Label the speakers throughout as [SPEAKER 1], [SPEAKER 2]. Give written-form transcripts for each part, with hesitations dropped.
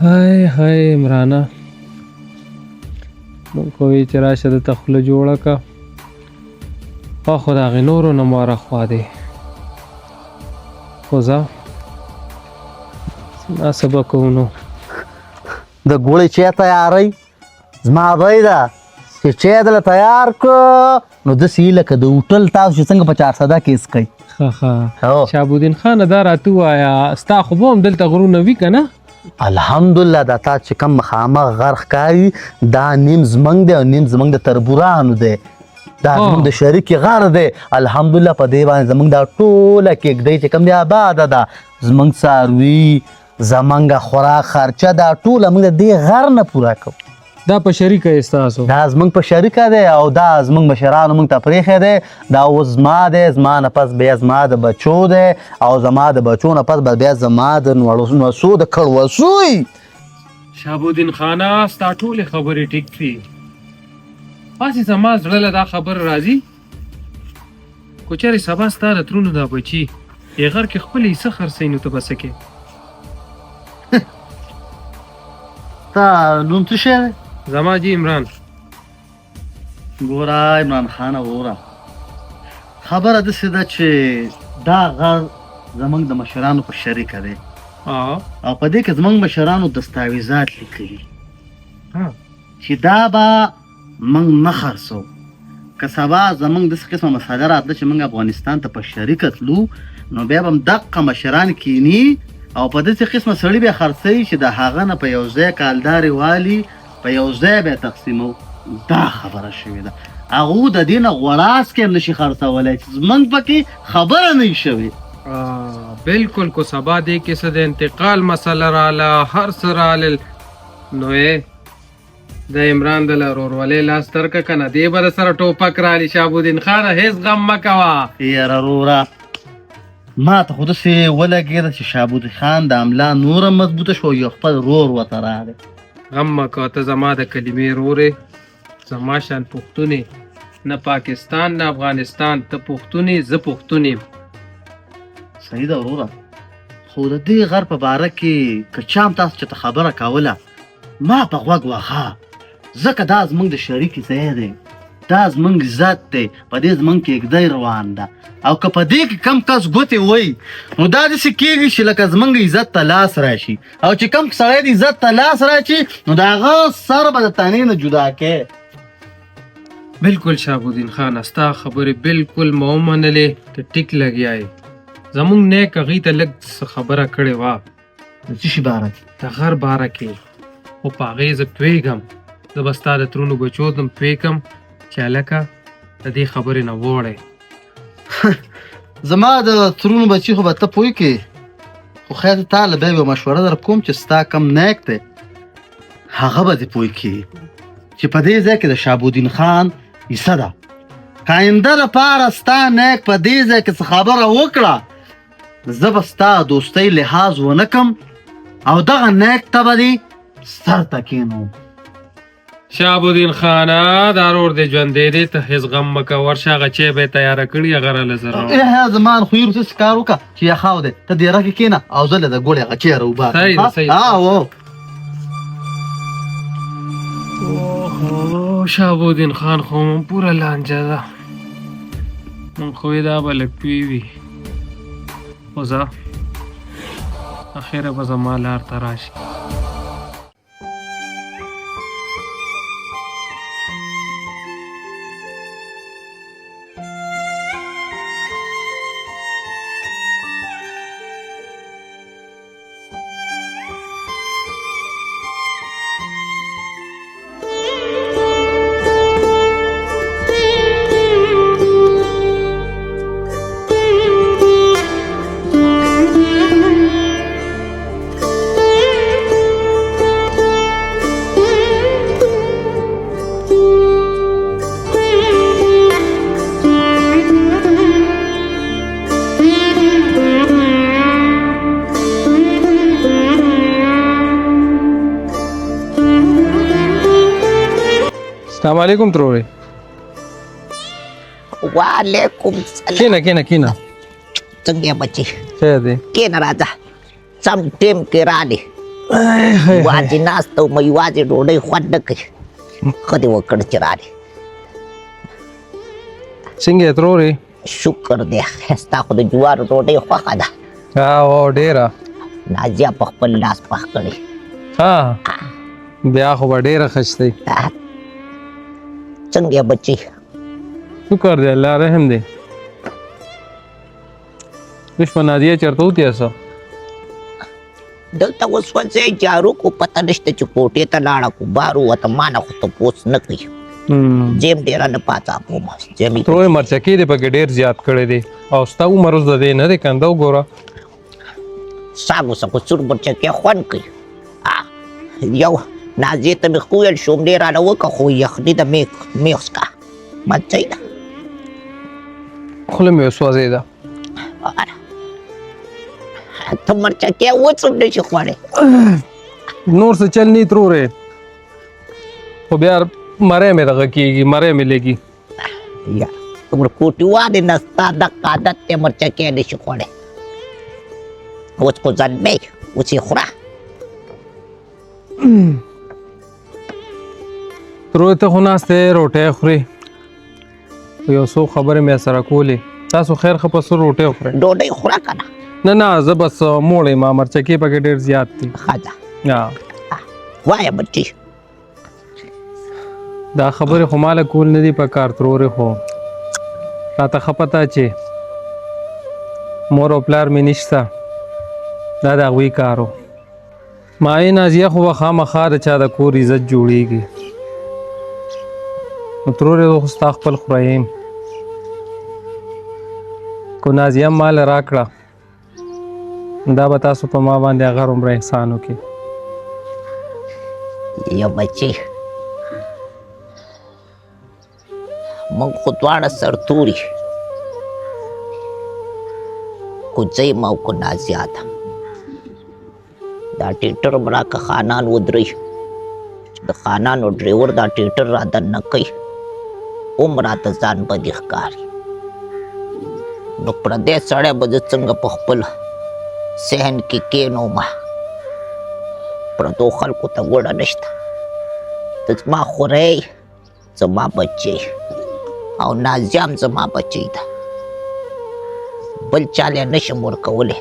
[SPEAKER 1] هاي هاي عمرانه نو کوي چې راشه د تخله جوړه کا خو د هغې نورو نه ماره خوا دی خو زه څه به کوو نو
[SPEAKER 2] د ګوړې چای تیاری زما بی ده چې چای دله تیار کړه نو داسې یې لکه د هوټل تاسو چې څنګه په 400 کې اسکئ
[SPEAKER 1] ښه شهابالدین خانه دا راته ووایه ستا خو به هم دلته غرونه وي که نه
[SPEAKER 2] الحمدلله دا تا چې کوم مخامخ غر ښکاري دا نیم زمونږ دی او نیم زمونږ د تربورانو دی دا زمونږ د شریکې غر دی الحمدلله په دې باندې زمونږ دا ټوله کېږدۍ چې کوم دی آباده ده زمونږ څاروي زمونږ خوراک خرچه دا ټوله موږ د دې غر نه پوره کوو
[SPEAKER 1] دا په شریکه یې ستاسو
[SPEAKER 2] دا زمونږ په شریکه دی او دا زمونږ مشرانو موږ ته پرېښی دی دا اوس زما دی زما نه پس بیا زما د بچو دی او زما د بچو نه پس به بیا زما د نوسو د کړوسوی
[SPEAKER 1] شهابالدین خانه ستا ټولې خبرې ټیک دي پاسې زما زړه له دا خبر راځي خو چېرې سبا ستا د ترونو دا بچي یې غر کې خپلې حصه خرڅوي نو ته به څه کوې
[SPEAKER 2] تا نوم څه شی دی
[SPEAKER 1] زما جی عمران
[SPEAKER 2] ګوره عمران خانه وګوره خبره داسې ده چې دا غر زمونږ د مشرانو په شریکه دی او په دې کې زمونږ مشرانو دستاویزات لیکلي چې دا به موږ نه خرڅو که سبا زمونږ داسې قسمه مسله راتله چې موږ افغانستان ته په شریکه تلو نو بیا به هم دقه مشران کینی او په داسې قسمه سړي بیا خرڅوي چې د هغه نه په یو ځای کالدارې والي په یو ځای بیا تقسیمو دا خبره شوې ده هغو د دې نه غوړاس کې هم نشي خرڅولی چې زمونږ پکې خبره نه وي شوې
[SPEAKER 1] بالکل کو سبا دې کې څه د انتقال مسله راله هر څه رالل نو د عمران د ورورولۍ لاس ترکه که نه دې به د سره ټوپک رالي شهابالدین خانه هېڅ غم مه کوه
[SPEAKER 2] یاره وروره ما ته خو داسې ولګېده چې شهابالدین خان د املا نوره مضبوطه شو یو خپل رور ورته راغی
[SPEAKER 1] غم مه کوه ته زما د کلمې رورې زما شان پښتون نه پاکستان نه افغانستان ته پښتون زه پښتون یم
[SPEAKER 2] صحیح ده وروره خو د دې غر په باره کې که چا هم تاسو چېرته خبره کوله ما په غوږ واخه ځکه دا زمونږ د شریکې ځای دی دا زمونږ عزت دی په دې زمونږ کېږدۍ روان ده او که په دې کې کم کس ګوتې وایي نو دا داسې کېږي چې لکه زمونږ عزت ته لاس راشي او چې کم سړی د عزت ته لاس راشي نو د هغه سر به د تنې نه جدا کوي
[SPEAKER 1] بالکل شهابالدین خانه ستا خبرې بالکل مه ومنلې ته ټیک لګیا یې زمونږ نیک هغوی ته لږ څه خبره کړې وه
[SPEAKER 2] د څه شي باره کې
[SPEAKER 1] د غر باره کې خو په هغې زه پوهېږم زه به ستا د ترونو بچو دم پوهېږم چې هلکه د دې خبرې نه ووړی
[SPEAKER 2] زما د ترونو بچي خو به ته پوه کې خو خیر تا له بیا یوه مشوره در کوم چې ستا کم نیک دی هغه به دې پوه کې چې په دې ځای کې د شهابالدین خان حصه ده که آینده دپاره ستا نیک په دې ځای کې څه خبره وکړه زه به ستا دوستۍ لحاظ ونه کم او دغه نیک ته به دې سر ته کښېنوم
[SPEAKER 1] شهابالدین خانه دا رور دې ژوندی دی ته هېڅ غم مه کوه ورشه هغه چای به یې تیاره کړي هغه راله زه راوړم
[SPEAKER 2] زما خو یې وروسته کار وکړه چې یخاو دی ته دیره کې کښېنه او زه له د ګوړې هغه چای راوباسم شهابالدین
[SPEAKER 1] خان خو مون پوره لانجه ده مون خو یې دا به لږ پوی وي خو زه اخره به زما لار ته راشي السلام علیکم ترورې
[SPEAKER 3] وعلیکم سلام.
[SPEAKER 1] کینه کینه کینه
[SPEAKER 3] څنګه بچي
[SPEAKER 1] خیر دی
[SPEAKER 3] کېنه راځه سم ټیم کې رالی واځي ناستو مې واځي ډوډۍ خوند نه کوي ښه دې وکړ چې رالی
[SPEAKER 1] څنګه یې ترورې
[SPEAKER 3] شکر دی ستا خو د جوارو ډوډۍ خوښه ده
[SPEAKER 1] او ډېره
[SPEAKER 3] نازیه په خپل لاس پخ کړې
[SPEAKER 1] ها بیا خو به ډېره خشتئ
[SPEAKER 3] څنګه بچي
[SPEAKER 1] شکر دی الله رحم دی دشمن نازیه چېرته وتیاسه
[SPEAKER 3] دلته اوس ورځی جارو کو پته نشته چې کوټې ته لاړه کو بار ووته ما نه خو تپوس نه کوي جیم ډېره نه پاته کوم جمي
[SPEAKER 1] ترورې مرچکې دې پکې ډېر زیات کړی دی او ستا عمر اوس د دې نه دی کنده وګوره
[SPEAKER 3] ساګو سکو سور برچکې خوند کوي یو نازیې ته مې وویل شوم ډېر رانه وکړه خو یخني د مې وڅښه مچۍ ده
[SPEAKER 1] خوله مې وسوځېده
[SPEAKER 3] ته مرچکې اوس هم نشي خوړی
[SPEAKER 1] نور څه چل نه ترورې خو بیا مری مې دغه کېږي مری مې لګي
[SPEAKER 3] یا دومره کوټیوالې نه ستا دغه عادت دی مرچکې نشي خوړی اوس خو زلمی اوس یې خوره
[SPEAKER 1] ترورې ته خو ناست دی روټۍ خورې یو څو خبرې مې سره کولې تاسو خیر ښه په سور روټۍ وخورئ
[SPEAKER 3] ډوډۍ خوره که نه
[SPEAKER 1] نه نه زه بس موړ یم مرچکې پکې ډېر زیات دي
[SPEAKER 3] ښه ده وایه بچي
[SPEAKER 1] دا خبرې خو ماله کول نه دي په کار ترورې خو راته ښه پته چې مور او پلار مې نشته دا د هغوی کار و مایې نازیه خو به خامخا د چا د کور عزت جوړېږي نو ترورې زه خو ستا خپل خوره یم کو نازیه مال راکړه دا به تاسو په ما باندې هغه رومره احسان وکړي
[SPEAKER 3] یو بچی موږ خو دواړه سرتوري کوڅۍ ما او کو نازیه ده دا ټیټر به راکه خانان ودرئ د خانانو ډریور دا ټیټر را دننه کوي هم راته ځان بدې ښکاري نو پردی سړی به زه څنګه په خپل صحن کې کېنومه پردو خلکو ته ګوډه نشته ته زما خوری زما بچی او نازیه هم زما بچی ده بل چاله نشم ورکولی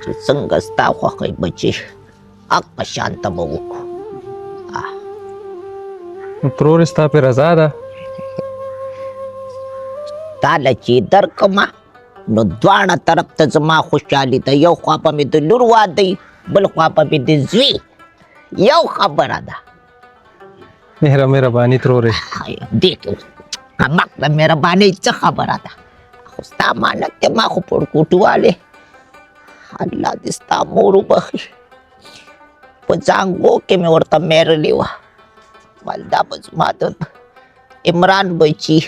[SPEAKER 3] چې څنګه ستا خوښی بچی هغه شانته به وکړو
[SPEAKER 1] نو ترورې ستا پې رضا ده
[SPEAKER 3] تاله چې درکمه نو دواړه طرف ته زما خوشحالي ده یو خوا به مې د لور واده بل خوا به مې د زوی یو خبره ده
[SPEAKER 1] مهرباني ترورې
[SPEAKER 3] دې کې کمک د مهربانۍ څه خبره ده خو ستا امانت دی ما خو پړکوټوالې الله دې ستا مور وبخي په زانګو کې مې ورته میرلې وه ویل دا به زما د عمران بچي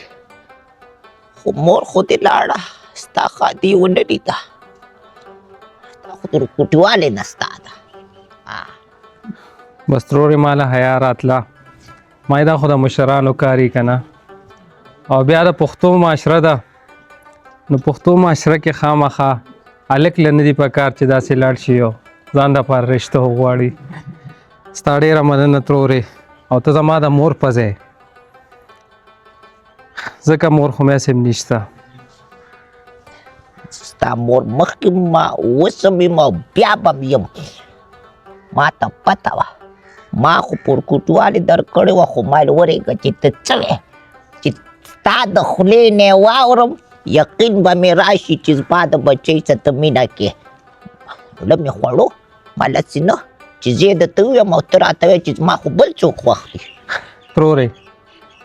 [SPEAKER 3] خو مور خو دې لاړه ستا ښادي ونه لیده ستا خو پړکوټوالې نه ستا ده
[SPEAKER 1] بس ترورې ماله حیا راتله ما دا خو د مشرانو کاري که نه او بیا د پښتو معاشره ده نو پښتو معاشره کې خامخا هلک له نه دي په کار چې داسې لاړ شي او ځان دپاره رشته وغواړي ستا ډېره مننه ترورې او ته زما د مور په ځای ځکه مور خو مې هسې هم نشته
[SPEAKER 3] ستا مور مخکې ما اوس هم یم او بیا به م یم ما ته پته وه ما خو پړکوټوالې درکړې وه خو ما ورېږه چې ته څه وې چې ستا د خولې نه واورم یقین به مې راشي چې زما د بچۍ سره ته مینه کې له مې خوړو مالسې نه چې زه یې درته ووایم او ته راته وایې چې زما خو بل څوک خوښ دي
[SPEAKER 1] ترورې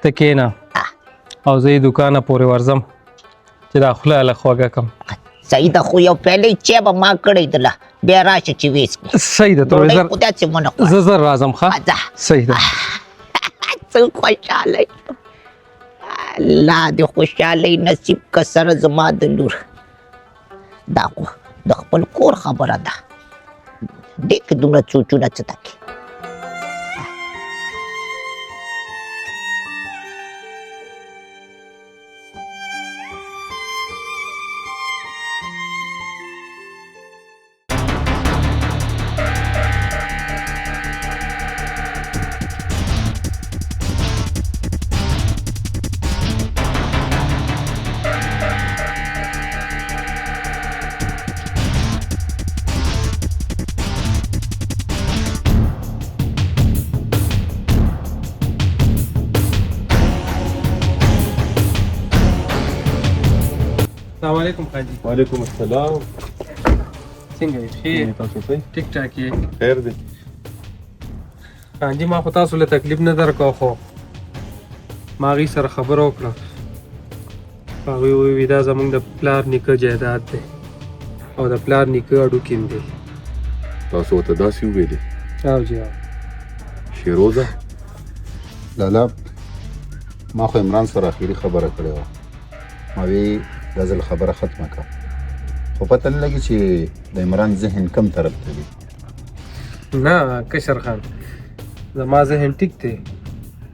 [SPEAKER 1] ته کښېنه او زه یې دوکانه پورې ورځم چې دا خوله هله خوږه کړم
[SPEAKER 3] صحیح ده خو یو پیالی چای به ما کړی دله بیا راشه چې ویڅکړي
[SPEAKER 1] صحیح ده
[SPEAKER 3] ډوډۍ خو داسې ونه خوړه
[SPEAKER 1] زه زر راځم ښه صحیح ده
[SPEAKER 3] څه خوشحاله الله دې خوشحالۍ نصیب که سره زما د لور دا خو د خپل کور خبره ده دې کې دومره چوچونه څه ده کې
[SPEAKER 1] السلام علیکم حاجی.
[SPEAKER 4] وعلیکم السلام.
[SPEAKER 1] څنګه یې؟ ښه یې؟
[SPEAKER 4] تاسو ښه؟
[SPEAKER 1] ټیک ټاک یې؟
[SPEAKER 4] خیر دی.
[SPEAKER 1] حاجي ما خو تاسو له تکلیف نه درکړو خو ما هغې سره خبره وکړه. هغوی وویل دا زموږ د پلار نیکه جایداد دی او د پلار نیکه هډوکي م دی.
[SPEAKER 4] تاسو ورته داسې وویلې؟
[SPEAKER 1] او جی او.
[SPEAKER 4] شیروزه
[SPEAKER 5] لالا ما خو عمران سره اخیری خبره کړې وه. ما وی دا ځل خبره ختمه کړه خو پته نه لګي چې د عمران ذهن کم طرف ته وي.
[SPEAKER 1] نه کشر خان زما ذهن ټیک دی.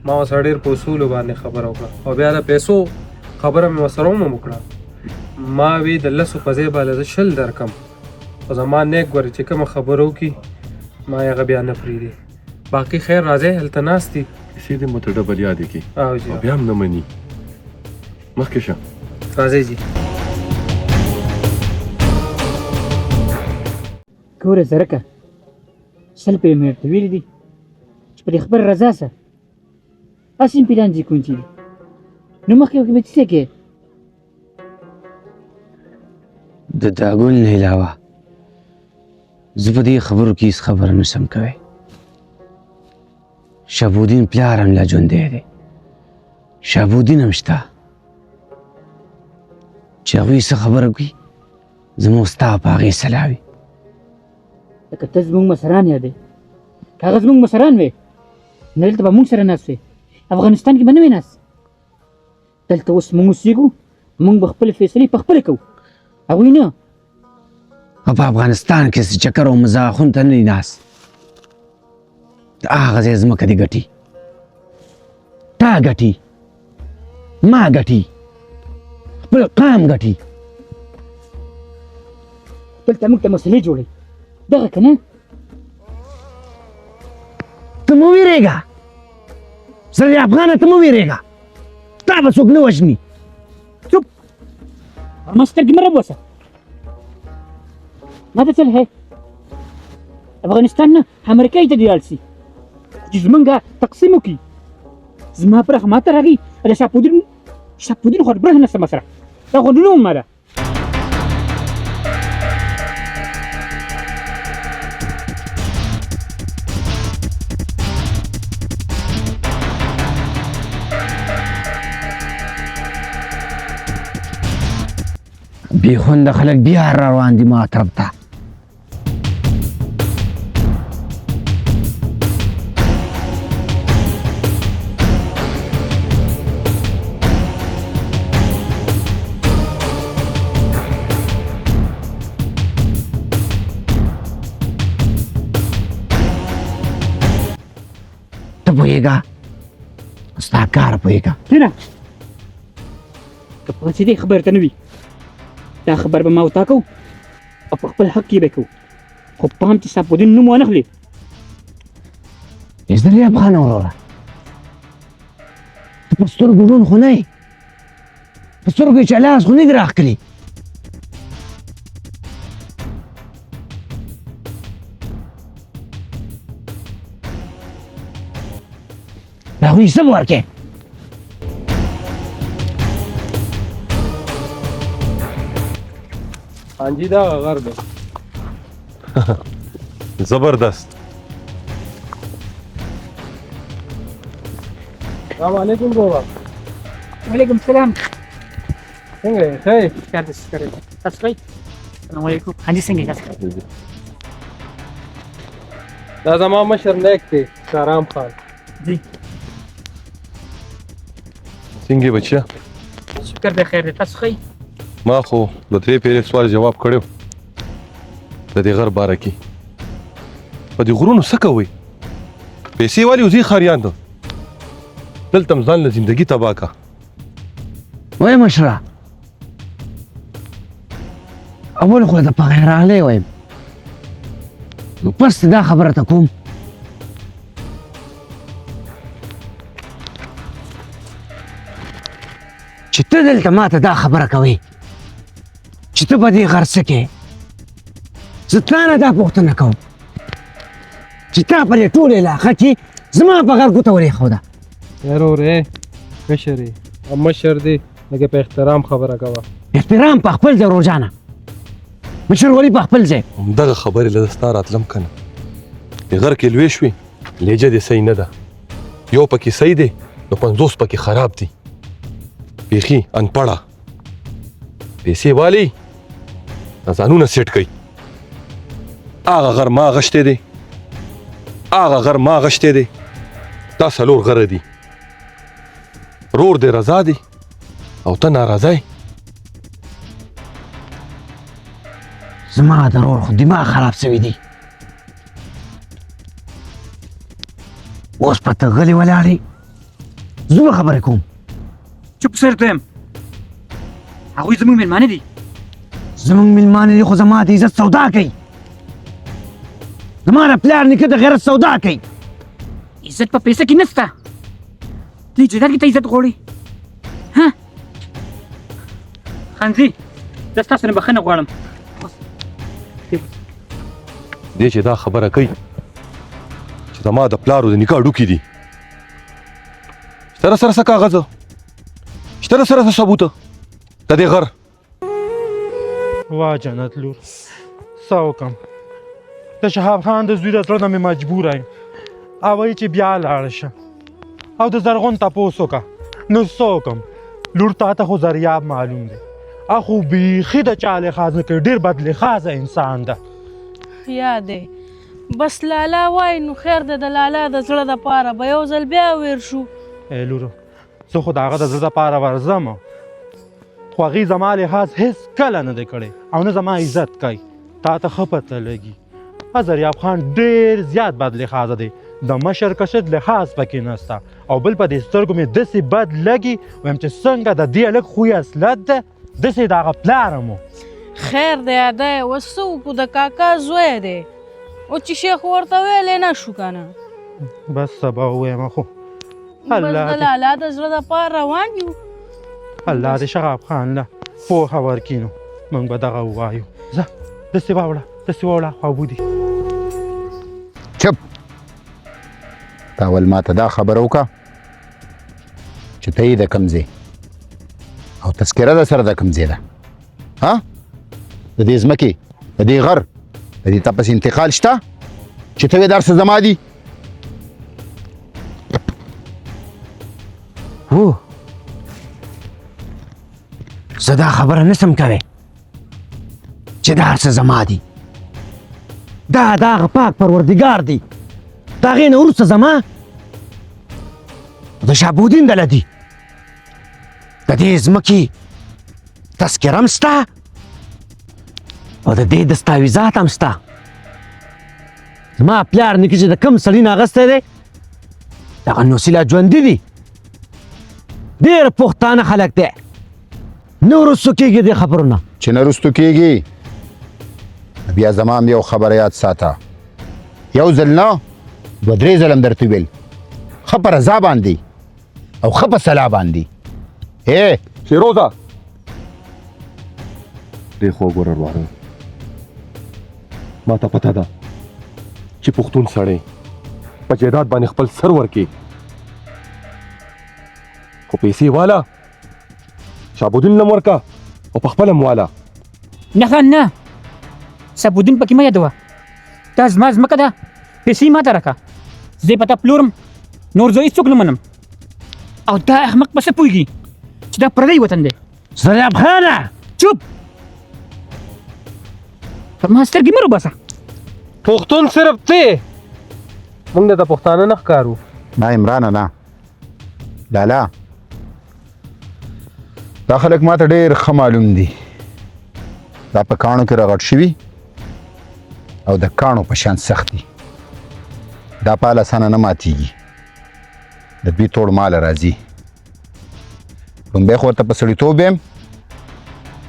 [SPEAKER 1] ما ورسره ډېر په اصولو باندې خبره وکړه او بیا د پیسو خبره مې ورسره هم وکړه. ما وی د 10 په ځای باندې زه 20 درکم خو زما نیک ګورې چې کومه خبره وکړي ما یې هغه بیا نه پرېږدي. باقي خیر راځئ هلته ناست دي.
[SPEAKER 4] کیسې دې مو ته ډبل یادې کړي
[SPEAKER 1] او جی
[SPEAKER 4] او بیا هم نه مني. مخکې شه.
[SPEAKER 1] راځئ جی.
[SPEAKER 6] ګوره زرکه 100 په مې ورته ویلي دي چې په دې خبره رضا شه. هسې مې پلان دي کوم چې دي نو مخکې به څه کوې؟
[SPEAKER 7] د داګل نه علاوه زه په دې خبرو کې هېڅ خبره نشم کوی. شهابالدین پلار هم لا ژوندی دی. شهابالدین هم شته چې هغوی څه خبره وکړي زموږ ستا په هغې سلا وي.
[SPEAKER 6] لکه ته زموږ مشران یادې که هغه زموږ مشران وې نو دلته به موږ سره ناست وې. افغانستان کې به نه وې ناست. دلته اوس موږ اوسېږو موږ به خپلې فیصلې په خپله کوو هغوی نه.
[SPEAKER 7] او په افغانستان کې څه چکر او مزاحونه ته نه دي ناست. د هغه ځای ځمکه دې ګټي تا ګټي ما ګټي خپل قام ګټي.
[SPEAKER 6] دلته موږ ته مسلې جوړوي دغه که نه.
[SPEAKER 7] ته مه وېرېږه زه افغانه ته مه وېرېږه تا به څوک نه وژني.
[SPEAKER 6] چوپ ما سترګې مه راباسه. ماته چل ہے افغانستان نه امریکایي ته دې لاړ شي چې زمونږ تقسیم وکړي. زما برخه ماته راغی د شهابالدین خو برخه نشته ما سره دا خو ډېره ما ده.
[SPEAKER 7] بې خونده خلک بیا را روان دي ما طرف ته. ته پوهېږه ستا کار پوهېږه.
[SPEAKER 6] نه که په دې خبره ته نه وي دا خبر به ما وتا کوو او په خپل حق کې به کوو خو پام چې شهابالدین نوم وانخلې.
[SPEAKER 7] ازدري افغان وروره ته په سترګو ړوند خو نه یې په سترګو یې چې لاس خو نه دي راښکلي. د هغوی څه به ورکې؟
[SPEAKER 1] حاجي دغه غر دی.
[SPEAKER 4] زبردست.
[SPEAKER 1] السلام علیکم بابا.
[SPEAKER 6] وعلیکم السلام.
[SPEAKER 1] څنګه یې؟ ښه یې؟
[SPEAKER 6] خیر دې شکر دی. تاسو ښه یې؟ السلام علیکم. حاجي څنګه یې؟ تاسو ښه یې؟
[SPEAKER 1] دا زما مشر نیک دی شهرام خان.
[SPEAKER 6] جی
[SPEAKER 4] څنګه یې بچیا؟
[SPEAKER 6] شکر دی خیر دی. تاسو ښه یې؟
[SPEAKER 4] ما خو د 3 پیرې سوال جواب کړو د دې غر باره کې. په دې غرونو څه کوئ؟ پیسې والي وزي خاریان ته دلته م ځان له زندګي تباه کا.
[SPEAKER 7] وای مشره اول خو د په غیرحالۍ وایم نو پس دا خبره ته کوم چې ته دلته ماته دا خبره کوې چې ته په دې غر څه کې. زه تا نه دا پوښتنه کوم چې تا په دې ټول علاقه کې زما په غر ګوته ورېښوده.
[SPEAKER 1] یاره ورې کشر یې او مشر دی لږ په احترام خبره کوه.
[SPEAKER 7] احترام په خپل ځای ورور جانه مشرولي په خپل ځای
[SPEAKER 4] همدغه خبرې له ستا راتلم که نه د غر کې لوی شوې لهجه دې صحیح نه ده یو پکې صحیح دی نو 50 پکې خراب دي بیخي انپړه پیسې والی ځانونه سیټ کوي هغه غر ما غشتی دی هغه غر ما غشتی دی دا 4 غره دي رور دې رضا دی او ته ناراضه یې
[SPEAKER 7] زما د ورور خو دماغ خراب سوی دی اوس په ته غلې ولاړې زه به خبرې کوم
[SPEAKER 6] چوپ سر ته یم هغوی زموږ مېلمانه دي
[SPEAKER 7] زمونږ مېلمانه دي خو زما د عزت سودا کوي زما د پلار نیکه د غیرت سودا کوي
[SPEAKER 6] عزت په پیسه کې نسته دې جدار کې ته عزت غواړي ها خانزي زه ستاسو نه بخښنه غواړم
[SPEAKER 4] دې چې دا خبره کوي چې زما د پلارو د نکاح ډوکي دي شته سره څه کاغذ شته سره څه ثبوت د دې غر
[SPEAKER 8] وا جنت لور څه وکړم د شهاب خان د زوی د زړه نه مې مجبوره یم او وایي چې بیا لاړ شه او د زرغون تپوس وکړه نو څه وکړم لور تا ته خو زریاب معلوم دی اخو بیخي د چا لحاظ نه کوي ډېر بد لحاظه انسان ده
[SPEAKER 9] یاد دی بس لالا وای نو خیر ده د لالا د زړه دپاره به یو ځل بیا ویر شو
[SPEAKER 8] ای لورو زه خو د هغه د زړه دپاره ورځم خو هغې زما لحاظ هېڅ کله نه دی کړی او نه زما عزت کوي تا ته ښه پته لګي زریاب خان ډېر زیات بد لحاظه دی د مشر کشر لحاظ پکې نسته او بل په دې سترګو مې داسې بد لګي ویم چې څنګه د دې هلک خوی اصلت ده داسې د هغه پلار هم
[SPEAKER 9] خیر دی دی اوس څه وکړو د کاکا زوی دی او چې شیخ ورته ویلی نه شو که نه
[SPEAKER 8] بس سبا ووایم خو
[SPEAKER 9] بس د لالا د زړه دپاره روان یو
[SPEAKER 8] الله دې شغاب خان له پوهه ورکړي نو موږ به دغه ووایو ځه داسې واوړه داسې واوړه خوابودي
[SPEAKER 5] چپ تا ول ما ته دا خبره وکړه چې ته یې د کوم ځای او تذکره در سره د کوم ځای ده ها د دې ځمکې د دې غر د دې تپس انتقال شته چې ته وې دا څه زما دي
[SPEAKER 7] هو زه دا خبره نسم کوی چې دا هر څه زما دي دا د هغه پاک پروردګار دی د هغې نه وروسته زما د شهابالدین ډله دي د دې ځمکې تذکره هم شته او د دې دستاویزات هم شته زما پلار نیکه چې د کوم سړي نه اخیستی دی دغه نوسي لا ژوندي دي ډېر پښتانه خلک دی نه وروستو کېږي دې خبرو نه
[SPEAKER 5] چې نه رستو کېږي بیا زما هم یو خبره یاد ساته یو ځل نه دوه درې ځل هم درته ویل ښه په رضا باندې او ښه په سلا باندې
[SPEAKER 4] فیروزه دې خو وګوره ورواره ما ته پته ده چې پښتون سړی په جایداد باندې خپل سر ورکړي خو پیسې والا شهابالدین لم ورکه او په خپله هم والا
[SPEAKER 6] نه خان نه شهابالدین پکې مه یادوه دا زما ځمکه ده پیسې ما ته راکړه زه په تا پلورم نور زه هېڅوک نه منم او دا احمق به څه پوهېږي چې دا پردی وطن دی
[SPEAKER 7] زریاب خانه
[SPEAKER 6] چوپ پر ما سترګې مه روباسه
[SPEAKER 1] پښتون صرف ته موږ د پښتانه نه ښکارو
[SPEAKER 5] نه عمرانه نه لالا دا خلک ما ته ډېر ښه معلوم دي دا په کاڼو کې رغټ شوي او د کاڼو په شان سخت دي دا په اسانه نه ماتېږي د دوی توړ ماله راځي لومبی خو ورته په سړیتوب یم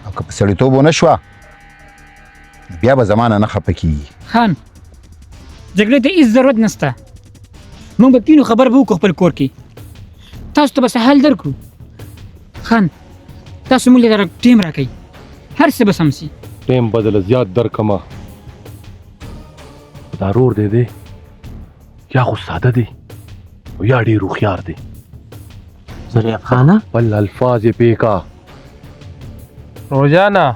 [SPEAKER 5] او که په سړیتوب ونه شوه بیا به زما نه خفه کېږي
[SPEAKER 6] خان جګړې ته هېڅ ضرورت نشته موږ به کینو خبر به وکړو خپل کور کې تاسو ته به څه حل درکړو خان تاسو موږ له ټیم راکئ هر څه به سم شي
[SPEAKER 4] ټیم بدله زیات درکمه دا رور دی دی یا خو ساده دی او یا ډېر هوښیار دی
[SPEAKER 7] زریاب خانه
[SPEAKER 4] بل الفاظ یې پیکا
[SPEAKER 1] روزانه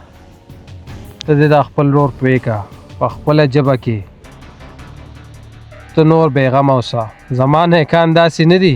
[SPEAKER 1] ته دې دا خپل رور پوی کا په خپله ژبه کې ته نور بېغمه اوسه زما نه کان داسې نه دي